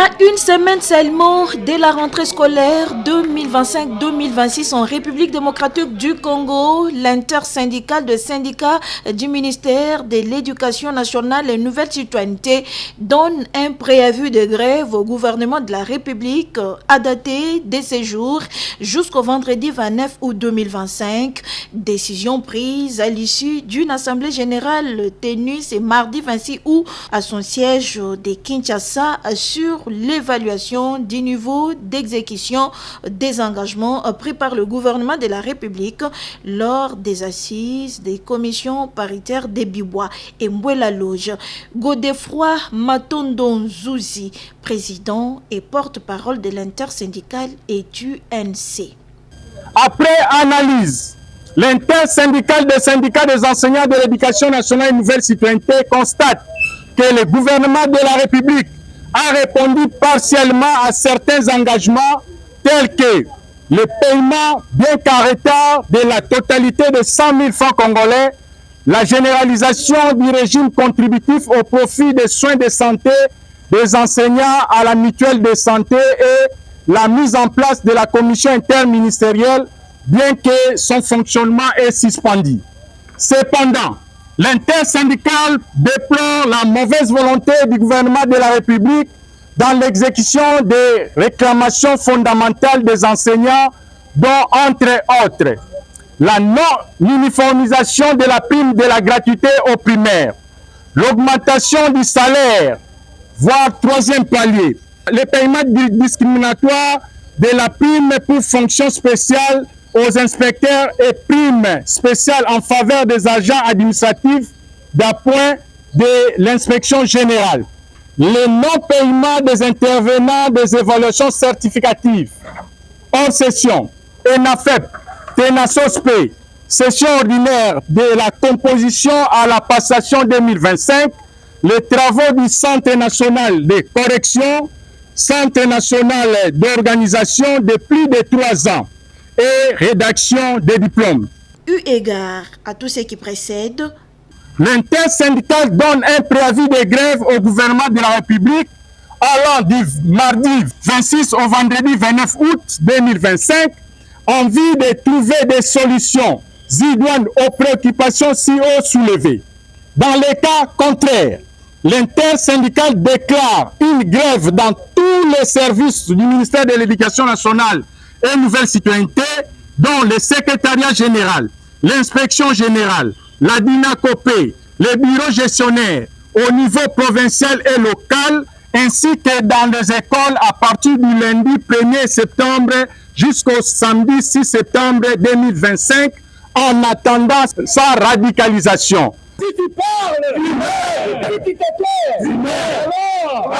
À une semaine seulement de la rentrée scolaire 2025-2026 en République démocratique du Congo, l'intersyndicale de syndicats du ministère de l'Éducation nationale et Nouvelle Citoyenneté donne un préavis de grève au gouvernement de la République à dater de ces jours jusqu'au vendredi 29 août 2025. Décision prise à l'issue d'une assemblée générale tenue ce mardi 26 août à son siège de Kinshasa sur l'évaluation du niveau d'exécution des engagements pris par le gouvernement de la République lors des assises des commissions paritaires des Bibois et Mbouela Loge. Godefroy Matondo Zouzi, président et porte-parole de l'intersyndicale et du NC. Après analyse, l'intersyndicale des syndicats des enseignants de l'éducation nationale et nouvelle citoyenneté constate que le gouvernement de la République a répondu partiellement à certains engagements tels que le paiement bien qu'en retard de la totalité de 100 000 francs congolais, la généralisation du régime contributif au profit des soins de santé des enseignants à la mutuelle de santé et la mise en place de la commission interministérielle, bien que son fonctionnement est suspendu. Cependant, l'intersyndicale déplore la mauvaise volonté du gouvernement de la République dans l'exécution des réclamations fondamentales des enseignants, dont, entre autres, la non-uniformisation de la prime de la gratuité aux primaires, l'augmentation du salaire, voire troisième palier, le paiement discriminatoire de la prime pour fonction spéciale aux inspecteurs et primes spéciales en faveur des agents administratifs d'appoint de l'inspection générale. Le non-paiement des intervenants des évaluations certificatives hors session, ENAFEP, TENASOSP, session ordinaire de la composition à la passation 2025, les travaux du Centre national de correction, Centre national d'organisation de plus de 3 ans, et rédaction des diplômes. Eu égard à tout ce qui précède, l'intersyndicale donne un préavis de grève au gouvernement de la République allant du mardi 26 au vendredi 29 août 2025 en vue de trouver des solutions idoines aux préoccupations si haut soulevées. Dans les cas contraires, l'intersyndicale déclare une grève dans tous les services du ministère de l'Éducation nationale et Nouvelle Citoyenneté, dont le secrétariat général, l'inspection générale, la DINACOPé, les bureaux gestionnaires au niveau provincial et local, ainsi que dans les écoles à partir du lundi 1er septembre jusqu'au samedi 6 septembre 2025, en attendant sa radicalisation. Si tu parles, si tu te plais, alors,